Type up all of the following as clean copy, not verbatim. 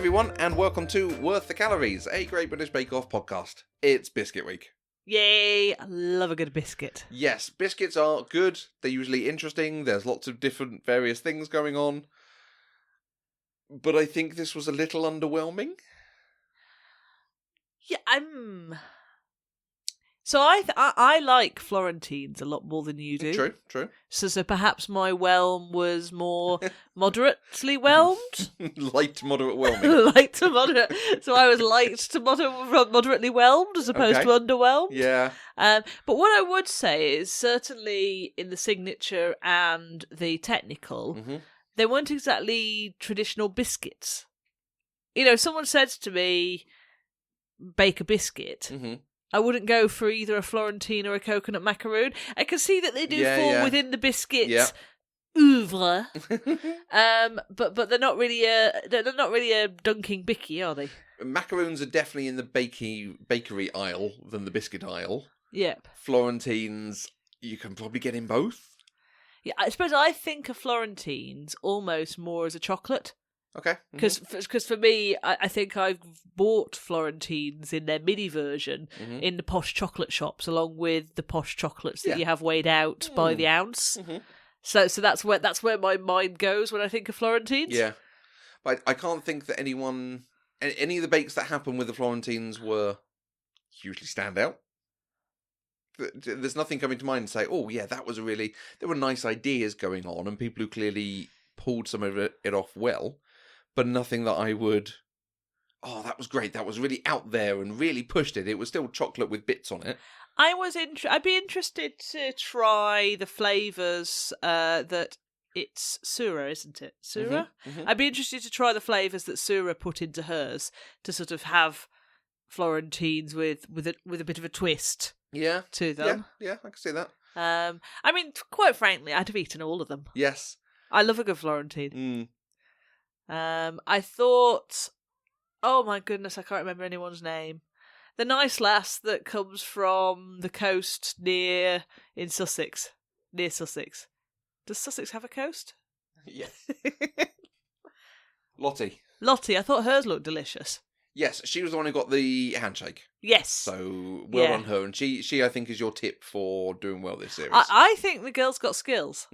everyone, and welcome to Worth the Calories, a Great British Bake Off podcast. It's Biscuit Week. Yay! I love a good biscuit. Yes, biscuits are good. They're usually interesting. There's lots of different various things going on. But I think this was a little underwhelming. Yeah, So I like Florentines a lot more than you do. True. So perhaps my whelm was more moderately whelmed. Light to moderate whelming. Light to moderate. So I was light to moderately whelmed as opposed to underwhelmed. Yeah. But what I would say is certainly in the signature and the technical, they weren't exactly traditional biscuits. You know, if someone says to me, bake a biscuit, I wouldn't go for either a Florentine or a coconut macaroon. I can see that they do fall within the biscuits oeuvre, but they're not really a dunking bicky, are they? Macaroons are definitely in the bakery aisle than the biscuit aisle. Yep. Florentines, you can probably get in both. Yeah, I suppose I think of Florentines almost more as a chocolate. Okay. Because for me, I think I've bought Florentines in their mini version in the posh chocolate shops, along with the posh chocolates that you have weighed out by the ounce. So that's where my mind goes when I think of Florentines. Yeah, but I can't think that any of the bakes that happened with the Florentines were hugely stand out. There's nothing coming to mind to say, oh yeah, there were nice ideas going on and people who clearly pulled some of it off well. But nothing that I would, that was great. That was really out there and really pushed it. It was still chocolate with bits on it. I'd be interested to try the flavours that it's Sura, isn't it? Sura? I'd be interested to try the flavours that Sura put into hers to sort of have Florentines with a bit of a twist to them. Yeah, I can see that. I mean, quite frankly, I'd have eaten all of them. Yes. I love a good Florentine. I thought, oh my goodness, I can't remember anyone's name. The nice lass that comes from the coast near Sussex. Does Sussex have a coast? Yes. Lottie, I thought hers looked delicious. Yes, she was the one who got the handshake. Yes. So, well on her. And she, I think, is your tip for doing well this series. I think the girl's got skills.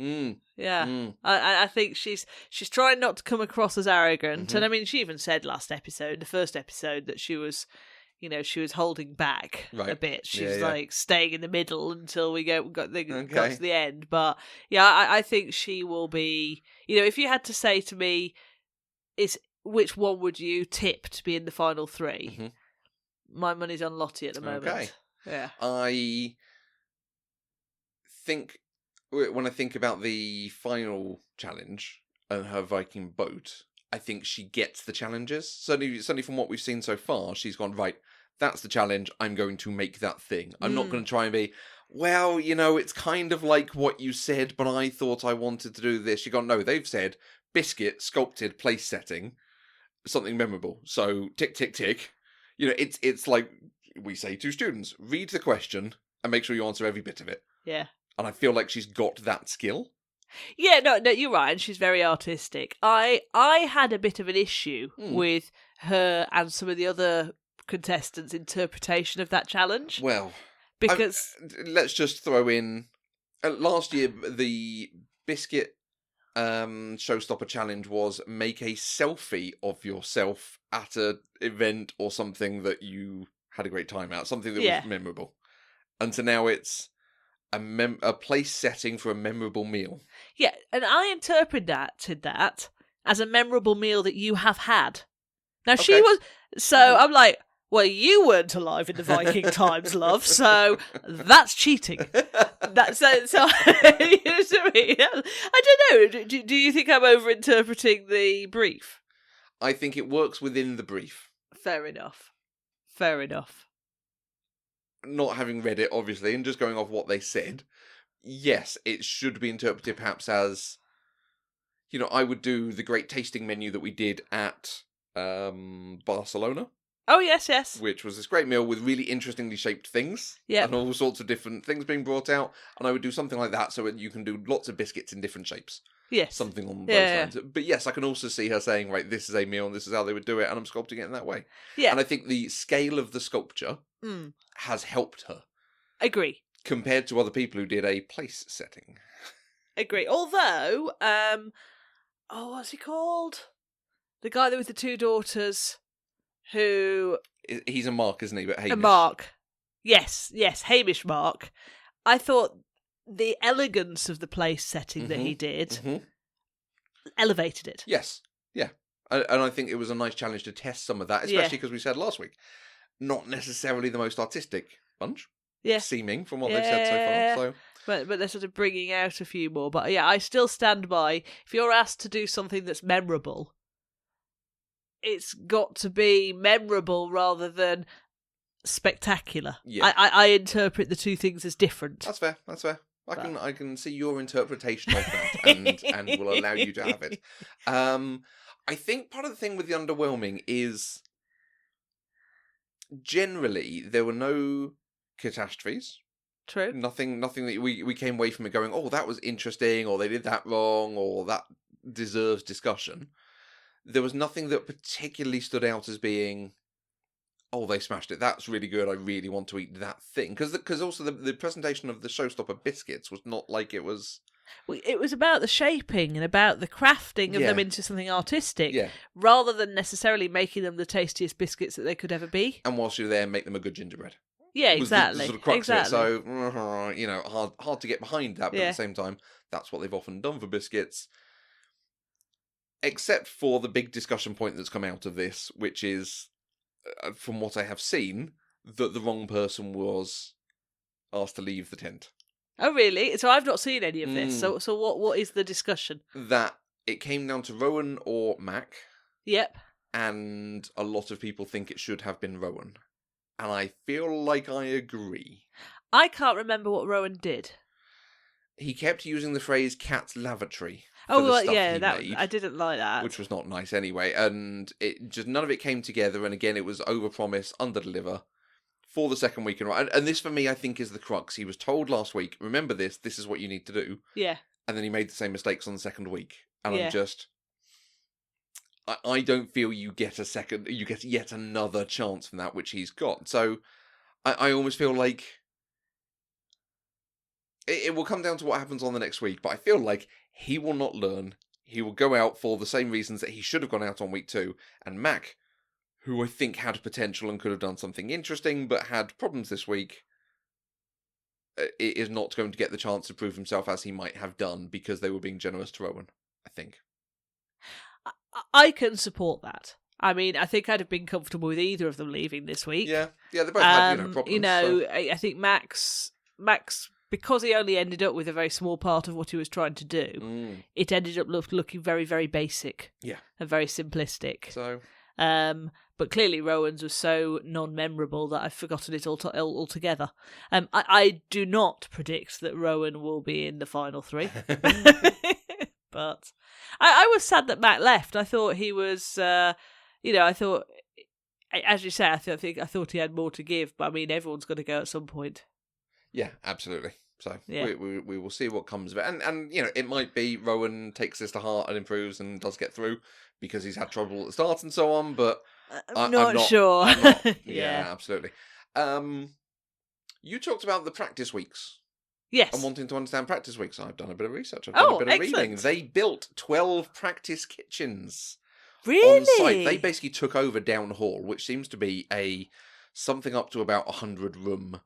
Yeah. I think she's trying not to come across as arrogant. And I mean, she even said the first episode, that she was holding back a bit. She was like staying in the middle until we got to the end. But yeah, I think she will be, if you had to say to me, which one would you tip to be in the final three? My money's on Lottie at the moment. Okay. Yeah. I think, when I think about the final challenge and her Viking boat, I think she gets the challenges. Certainly from what we've seen so far, she's gone, right, that's the challenge, I'm going to make that thing. I'm not going to try and be, well, it's kind of like what you said, but I thought I wanted to do this. You've gone, no, they've said, biscuit, sculpted, place setting, something memorable. So, tick, tick, tick. It's like we say to students, read the question and make sure you answer every bit of it. Yeah. And I feel like she's got that skill. Yeah, no, you're right, and she's very artistic. I had a bit of an issue with her and some of the other contestants' interpretation of that challenge. Well, because let's just throw in, last year the biscuit showstopper challenge was make a selfie of yourself at an event or something that you had a great time at, something that was memorable. And so now it's a place setting for a memorable meal. Yeah, and I interpreted that as a memorable meal that you have had. Now she was, so I'm like, well, you weren't alive in the Viking times, love, so that's cheating. That's so. You know what I mean? I don't know. Do you think I'm overinterpreting the brief? I think it works within the brief. Fair enough. Not having read it, obviously, and just going off what they said, yes, it should be interpreted perhaps as, I would do the great tasting menu that we did at Barcelona. Oh, yes. Which was this great meal with really interestingly shaped things. Yeah. And all sorts of different things being brought out. And I would do something like that so that you can do lots of biscuits in different shapes. Yes. Something on those lines. But yes, I can also see her saying, right, this is a meal and this is how they would do it, and I'm sculpting it in that way. Yeah. And I think the scale of the sculpture has helped her. Agree. Compared to other people who did a place setting. Agree. Although, what's he called? The guy with the 2 daughters who... He's a Mark, isn't he? But Hamish. A Mark. Yes, Hamish Mark. I thought the elegance of the place setting that he did elevated it. Yes, yeah. And I think it was a nice challenge to test some of that, especially because we said last week, not necessarily the most artistic bunch. Yeah. Seeming from what they've said so far. But they're sort of bringing out a few more. But yeah, I still stand by, if you're asked to do something that's memorable, it's got to be memorable rather than spectacular. Yeah. I interpret the two things as different. That's fair. I can see your interpretation of that and will allow you to have it. I think part of the thing with the underwhelming is generally there were no catastrophes. True. Nothing that we came away from it going, oh, that was interesting, or they did that wrong, or that deserves discussion. There was nothing that particularly stood out as being, oh, they smashed it. That's really good. I really want to eat that thing. Because also the presentation of the showstopper biscuits was not like it was... It was about the shaping and about the crafting of them into something artistic, rather than necessarily making them the tastiest biscuits that they could ever be. And whilst you're there, make them a good gingerbread. Yeah, exactly. The sort of crux of it. So, hard to get behind that, but at the same time, that's what they've often done for biscuits. Except for the big discussion point that's come out of this, which is, from what I have seen, that the wrong person was asked to leave the tent. Oh, really? So I've not seen any of this. So what is the discussion? That it came down to Rowan or Mac. Yep. And a lot of people think it should have been Rowan. And I feel like I agree. I can't remember what Rowan did. He kept using the phrase cat's lavatory. I didn't like that. Which was not nice anyway. And it just none of it came together. And again, it was overpromise, underdeliver for the second week in a row. And this, for me, I think is the crux. He was told last week, remember this is what you need to do. Yeah. And then he made the same mistakes on the second week. And I'm just... I don't feel you get yet another chance from that, which he's got. So I almost feel like it will come down to what happens on the next week, but I feel like he will not learn. He will go out for the same reasons that he should have gone out on week 2. And Mac, who I think had potential and could have done something interesting, but had problems this week, is not going to get the chance to prove himself as he might have done because they were being generous to Rowan, I think. I can support that. I mean, I think I'd have been comfortable with either of them leaving this week. Yeah, they both had problems. I think Max, because he only ended up with a very small part of what he was trying to do, it ended up looking very, very basic. Yeah, and very simplistic. So, but clearly Rowan's was so non-memorable that I've forgotten it altogether. I do not predict that Rowan will be in the final 3. But I was sad that Mac left. I thought he was, I thought, as you say, I thought he had more to give. But I mean, everyone's going to go at some point. Yeah, absolutely. So we will see what comes of it. And it might be Rowan takes this to heart and improves and does get through because he's had trouble at the start and so on. But I'm not sure. I'm not. Yeah, absolutely. You talked about the practice weeks. Yes. I'm wanting to understand practice weeks. I've done a bit of research. I've done a bit of reading. They built 12 practice kitchens. Really? On site. They basically took over Down Hall, which seems to be something up to about 100-room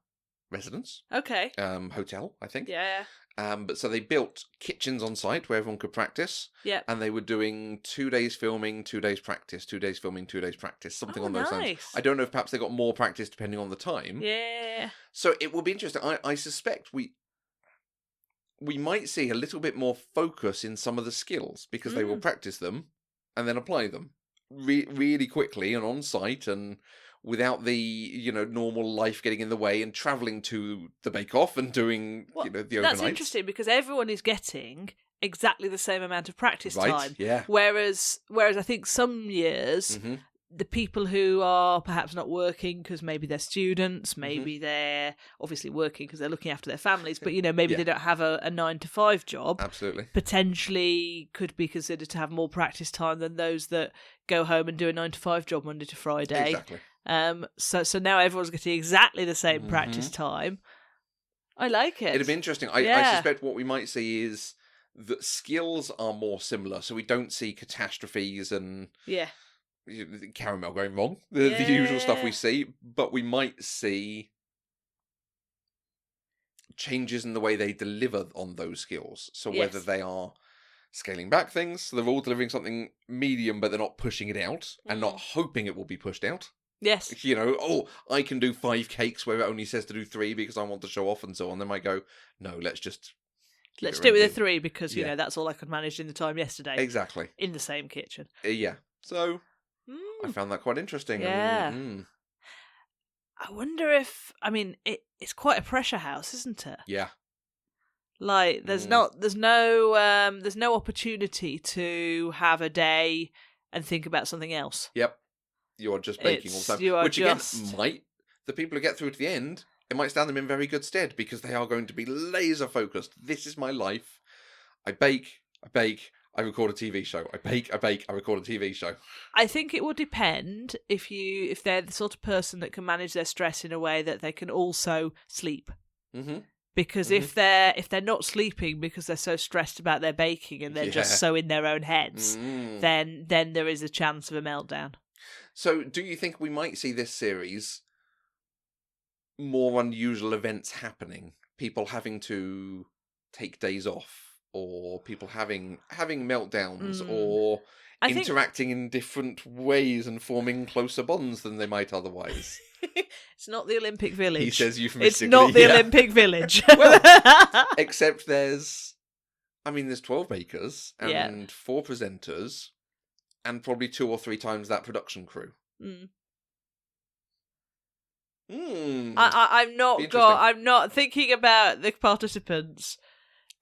residence. Okay. Hotel, I think. Yeah. But so they built kitchens on site where everyone could practice. Yeah. And they were doing 2 days filming, 2 days practice, 2 days filming, 2 days practice, something on those lines. I don't know if perhaps they got more practice depending on the time. Yeah. So it will be interesting. I suspect we might see a little bit more focus in some of the skills because they will practice them and then apply them really quickly and on site and without the normal life getting in the way and travelling to the bake-off and doing the overnights. That's interesting because everyone is getting exactly the same amount of practice time. Yeah. Whereas I think some years the people who are perhaps not working because maybe they're students, maybe they're obviously working because they're looking after their families, but maybe they don't have a 9-to-5 job. Absolutely. Potentially could be considered to have more practice time than those that go home and do a 9-to-5 job Monday to Friday. Exactly. So now everyone's getting exactly the same practice time. I like it. It'd be interesting. I suspect what we might see is that skills are more similar, so we don't see catastrophes and caramel going wrong, the usual stuff we see, but we might see changes in the way they deliver on those skills. So whether they are scaling back things, so they're all delivering something medium, but they're not pushing it out and not hoping it will be pushed out. Yes. I can do 5 cakes where it only says to do 3 because I want to show off and so on. They might go, no, let's do it with a 3 because, that's all I could manage in the time yesterday. Exactly. In the same kitchen. Yeah. So, I found that quite interesting. Yeah. I wonder if, it's quite a pressure house, isn't it? Yeah. Like, there's no opportunity to have a day and think about something else. Yep. You're just baking all the time. Which again, the people who get through to the end, it might stand them in very good stead because they are going to be laser focused. This is my life. I bake, I record a TV show. I bake, I record a TV show. I think it will depend if they're the sort of person that can manage their stress in a way that they can also sleep. Mm-hmm. Because if they're not sleeping because they're so stressed about their baking and they're just so in their own heads, then there is a chance of a meltdown. So, do you think we might see this series more unusual events happening? People having to take days off, or people having meltdowns, or interacting in different ways and forming closer bonds than they might otherwise? It's not the Olympic Village. He says euphemistically. It's not the Olympic Village. Well, except there's 12 bakers and 4 presenters. And probably 2 or 3 times that production crew. I'm not thinking about the participants.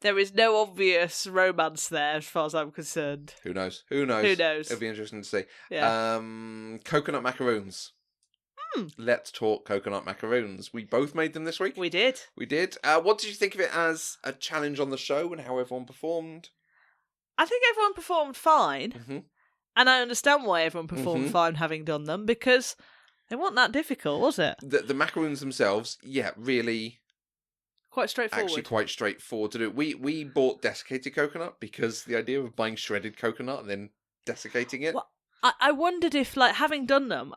There is no obvious romance there, as far as I'm concerned. Who knows? It'll be interesting to see. Yeah. Coconut macaroons. Let's talk coconut macaroons. We both made them this week. We did. What did you think of it as a challenge on the show and how everyone performed? I think everyone performed fine. Mm-hmm. And I understand why everyone performed fine having done them, because they weren't that difficult, was it? The macaroons themselves, really... Quite straightforward. Actually quite straightforward to do. We bought desiccated coconut because the idea of buying shredded coconut and then desiccating it... Well, I wondered if, having done them,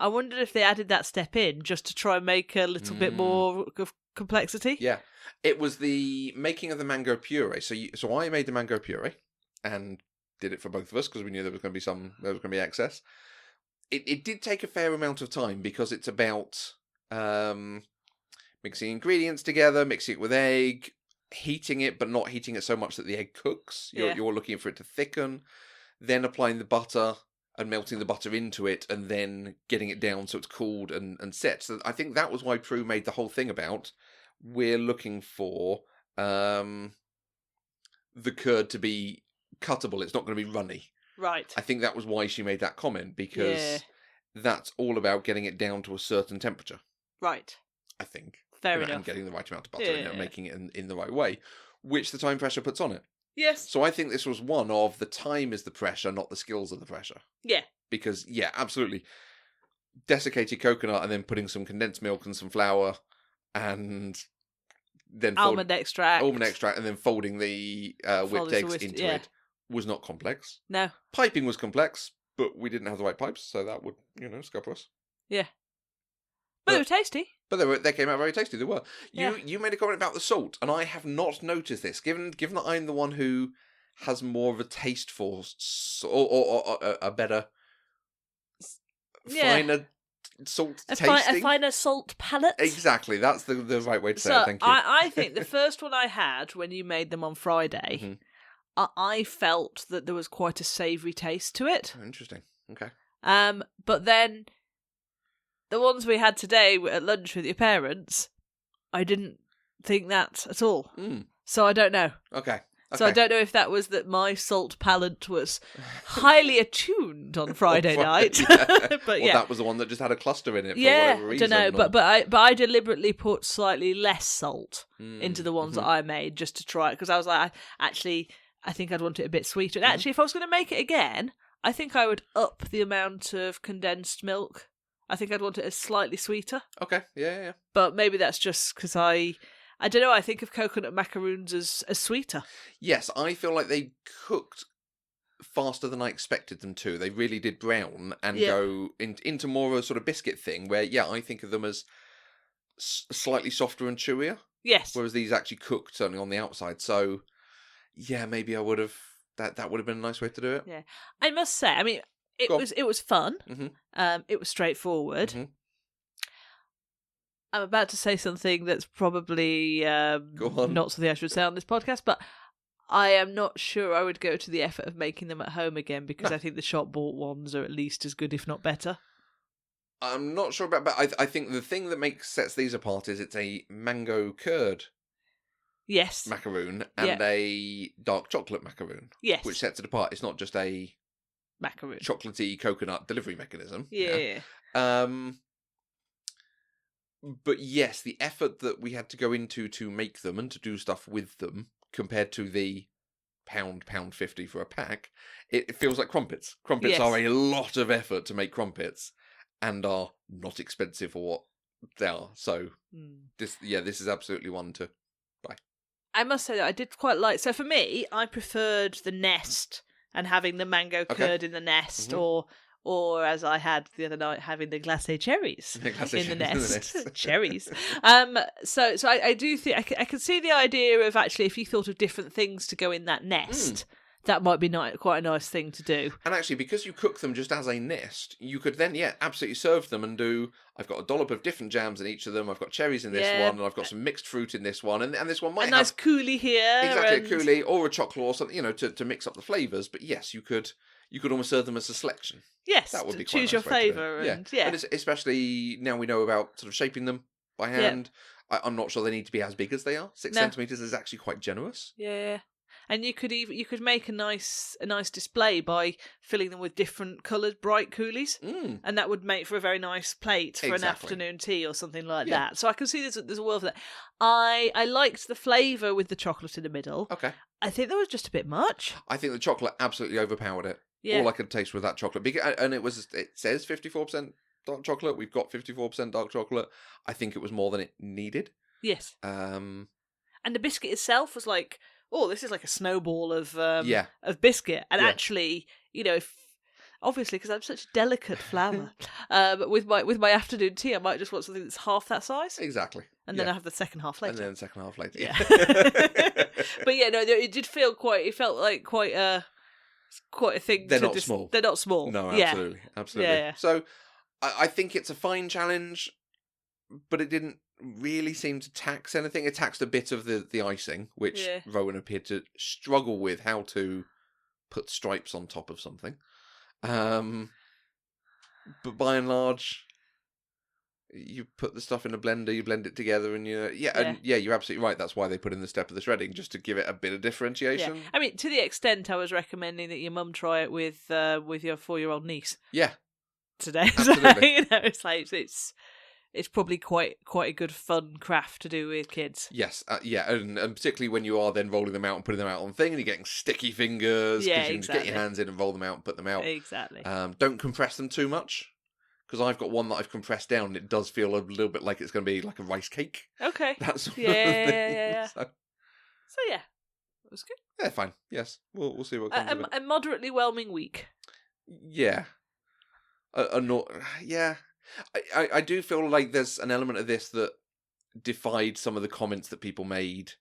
they added that step in just to try and make a little bit more of complexity. Yeah. It was the making of the mango puree. So I made the mango puree and... did it for both of us because we knew there was going to be excess. It did take a fair amount of time because it's about mixing ingredients together, mixing it with egg, heating it but not heating it so much that the egg cooks. You're looking for it to thicken, then applying the butter and melting the butter into it and then getting it down so it's cooled and set. So I think that was why Prue made the whole thing about we're looking for the curd to be cuttable. It's not going to be runny. Right. I think that was why she made that comment, because that's all about getting it down to a certain temperature. Right. I think. Fair enough. And getting the right amount of butter in it and making it in the right way, which the time pressure puts on it. Yes. So I think this was one of the time is the pressure, not the skills of the pressure. Yeah. Because, absolutely. Desiccated coconut and then putting some condensed milk and some flour and then almond extract and then folding the whipped eggs into it was not complex. No. Piping was complex, but we didn't have the right pipes, so that would, scupper us. Yeah. But they were tasty. But they came out very tasty. They were. You made a comment about the salt, and I have not noticed this. Given that I'm the one who has more of a taste for or a better, finer salt tasting. A finer salt palate. Exactly. That's the right way to say it. Thank you. I think the first one I had when you made them on Friday, I felt that there was quite a savoury taste to it. Oh, interesting. Okay. But then the ones we had today at lunch with your parents, I didn't think that at all. So I don't know. Okay. So I don't know if that was that my salt palate was highly attuned on Friday night. But or that was the one that just had a cluster in it for whatever reason. I don't know, but I deliberately put slightly less salt into the ones that I made just to try it, because I was like, I think I'd want it a bit sweeter. And actually, if I was going to make it again, I think I would up the amount of condensed milk. I think I'd want it as slightly sweeter. Okay, yeah. But maybe that's just because I don't know, I think of coconut macaroons as sweeter. Yes, I feel like they cooked faster than I expected them to. They really did brown and go into more of a sort of biscuit thing where, I think of them as slightly softer and chewier. Yes. Whereas these actually cooked certainly on the outside. So, maybe I would have... That would have been a nice way to do it. Yeah. I must say, I mean, it was fun. Mm-hmm. It was straightforward. Mm-hmm. I'm about to say something that's probably not something I should say on this podcast, but I am not sure I would go to the effort of making them at home again, because I think the shop-bought ones are at least as good, if not better. I'm not sure about, but I think the thing that sets these apart is it's a mango curd macaroon and a dark chocolate macaroon. Yes. Which sets it apart. It's not just a macaroon, chocolatey coconut delivery mechanism. Yeah. But yes, the effort that we had to go into to make them and to do stuff with them compared to the £1.50 for a pack, it feels like crumpets. Crumpets are a lot of effort to make crumpets and are not expensive for what they are. So this is absolutely one to buy. I must say that I did quite like. So for me, I preferred the nest and having the mango curd in the nest, or as I had the other night, having the glacé cherries in the nest. Cherries. So I do think I can see the idea of actually, if you thought of different things to go in that nest, that might be quite a nice thing to do. And actually, because you cook them just as a nest, you could then, absolutely serve them and do, I've got a dollop of different jams in each of them, I've got cherries in this one, and I've got some mixed fruit in this one, and this one might have... A nice coulis here. Exactly, a coulis, or a chocolate or something, to mix up the flavours. But yes, you could almost serve them as a selection. Yes, that would be choose quite a nice your way to do flavour. it. And especially now we know about sort of shaping them by hand. I'm not sure they need to be as big as they are. 6 centimetres is actually quite generous. Yeah. And you could make a nice display by filling them with different coloured bright coulis, and that would make for a very nice plate for an afternoon tea or something like that. So I can see there's a world for that. I liked the flavour with the chocolate in the middle. Okay. I think that was just a bit much. I think the chocolate absolutely overpowered it. Yeah. All I could taste was that chocolate, and it says 54% dark chocolate. We've got 54% dark chocolate. I think it was more than it needed. Yes. And the biscuit itself was like, oh, this is like a snowball of biscuit. And actually, obviously, because I'm such a delicate flower, but with my afternoon tea, I might just want something that's half that size. Exactly. And then I have the second half later. And then the second half later. Yeah. But it did feel it felt like quite a thing. They're not small. They're not small. No, absolutely. Absolutely. Yeah. So I think it's a fine challenge, but it didn't really seem to tax anything. It taxed a bit of the icing, which Rowan appeared to struggle with how to put stripes on top of something. But by and large, you put the stuff in a blender, you blend it together, and you're absolutely right. That's why they put in the step of the shredding, just to give it a bit of differentiation. Yeah. I mean, to the extent I was recommending that your mum try it with your 4-year-old niece. Yeah. Today, absolutely. So, it's like it's probably quite a good fun craft to do with kids. Yes, and particularly when you are then rolling them out and putting them out on thing, and you're getting sticky fingers. Yeah, you can just get your hands in and roll them out and put them out. Exactly. Don't compress them too much, because I've got one that I've compressed down, and it does feel a little bit like it's going to be like a rice cake. Okay. That sort of thing. Yeah. So yeah, it was good. Yeah, fine. Yes, we'll see what comes of it. A moderately whelming week. Yeah. Yeah. I do feel like there's an element of this that defied some of the comments that people made.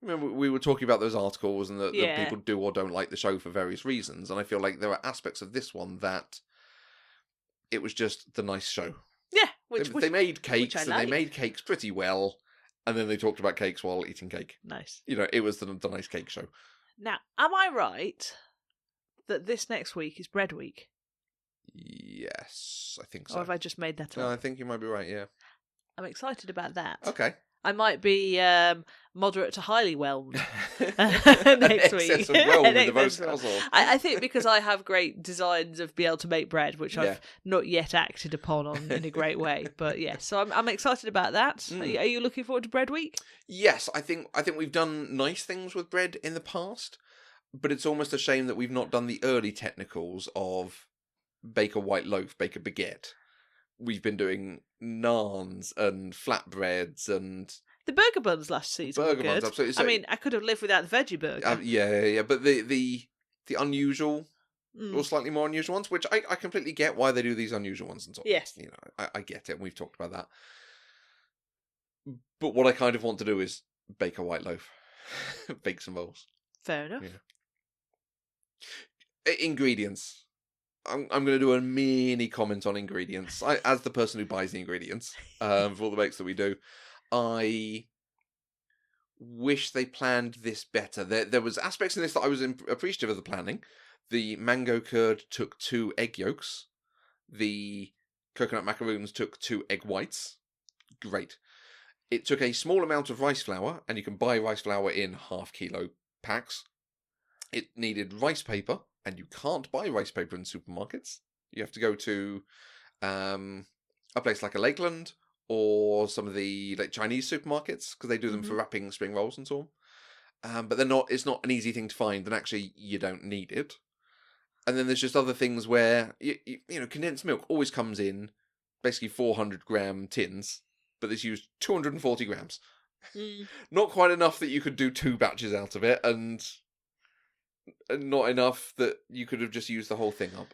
Remember, we were talking about those articles and that people do or don't like the show for various reasons, and I feel like there are aspects of this one that it was just the nice show. Yeah, they made cakes, and they made cakes pretty well, and then they talked about cakes while eating cake. Nice. It was the nice cake show. Now, am I right that this next week is bread week? Yes, I think so. Or have I just made that up? No, I think you might be right, yeah. I'm excited about that. Okay. I might be moderate to highly whelmed next week. Excess of whelm in the most household. I think because I have great designs of being able to make bread, which I've not yet acted upon in a great way. But yes, so I'm excited about that. Are you looking forward to Bread Week? Yes, I think we've done nice things with bread in the past, but it's almost a shame that we've not done the early technicals of bake a white loaf, bake a baguette. We've been doing naans and flatbreads and the burger buns last season. Burger buns, absolutely. So, I mean, I could have lived without the veggie burger. Yeah. But the unusual or slightly more unusual ones, which I completely get why they do these unusual ones and so on. Yes, I get it. And we've talked about that. But what I kind of want to do is bake a white loaf, bake some rolls. Fair enough. Yeah. Ingredients. I'm going to do a mini comment on ingredients. As the person who buys the ingredients for all the bakes that we do, I wish they planned this better. There was aspects in this that I was appreciative of the planning. The mango curd took 2 egg yolks. The coconut macaroons took 2 egg whites. Great. It took a small amount of rice flour, and you can buy rice flour in half-kilo packs. It needed rice paper. And you can't buy rice paper in supermarkets. You have to go to a place like a Lakeland or some of the Chinese supermarkets because they do them for wrapping spring rolls and so on. But they're not. It's not an easy thing to find, and actually you don't need it. And then there's just other things where condensed milk always comes in basically 400-gram tins, but there's used 240 grams. Not quite enough that you could do 2 batches out of it, and not enough that you could have just used the whole thing up.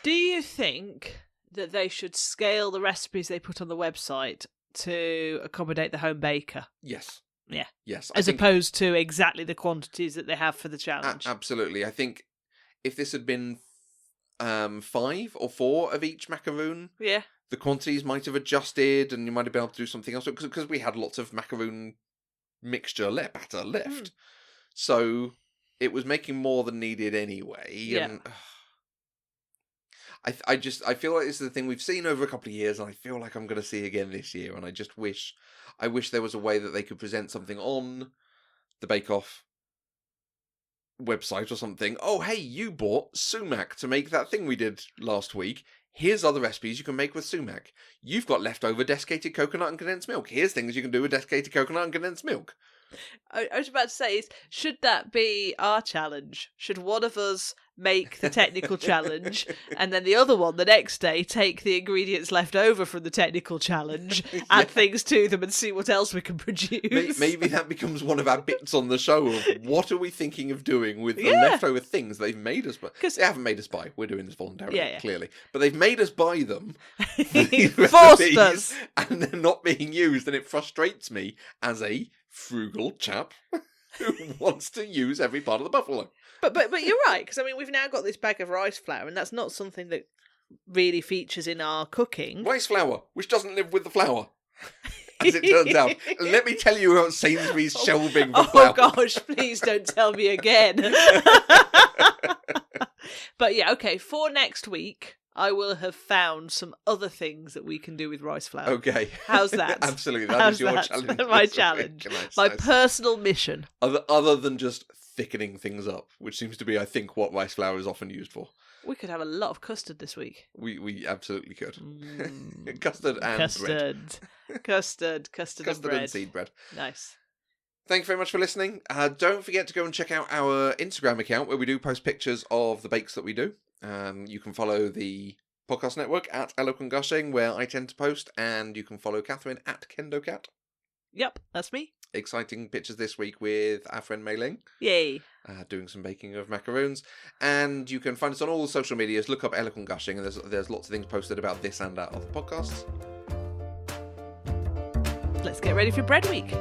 Do you think that they should scale the recipes they put on the website to accommodate the home baker? Yes. Yeah. Yes. As opposed to exactly the quantities that they have for the challenge. Absolutely. I think if this had been 5 or 4 of each macaroon, the quantities might have adjusted and you might have been able to do something else. Because we had lots of macaroon batter left. So it was making more than needed anyway. Yeah. And, I feel like this is the thing we've seen over a couple of years, and I feel like I'm going to see again this year. And I wish there was a way that they could present something on the Bake Off website or something. Oh, hey, you bought sumac to make that thing we did last week. Here's other recipes you can make with sumac. You've got leftover desiccated coconut and condensed milk. Here's things you can do with desiccated coconut and condensed milk. I was about to say, should that be our challenge? Should one of us make the technical challenge and then the other one the next day take the ingredients left over from the technical challenge, add things to them and see what else we can produce? Maybe that becomes one of our bits on the show of what are we thinking of doing with the leftover things they've made us buy. They haven't made us buy. We're doing this voluntarily, clearly. But they've made us buy them. Forced us. And they're not being used, and it frustrates me as a frugal chap who wants to use every part of the buffalo. But you're right, because I mean we've now got this bag of rice flour, and that's not something that really features in our cooking. Rice flour, which doesn't live with the flour, as it turns out. Let me tell you about Sainsbury's shelving for flour. Oh gosh, please don't tell me again. But yeah, okay, for next week, I will have found some other things that we can do with rice flour. Okay. How's that? Absolutely, that is your challenge. My challenge. My personal mission. Other than just thickening things up, which seems to be, I think, what rice flour is often used for. We could have a lot of custard this week. We absolutely could. Custard and bread. Custard and bread. And seed bread. Nice. Thank you very much for listening. Don't forget to go and check out our Instagram account where we do post pictures of the bakes that we do. You can follow the podcast network at Eloquent Gushing, where I tend to post, and you can follow Catherine at KendoCat. Yep, that's me. Exciting pictures this week with our friend Mei Ling. Yay. Doing some baking of macaroons. And you can find us on all the social medias. Look up Eloquent Gushing, and there's lots of things posted about this and our other podcasts. Let's get ready for Bread Week.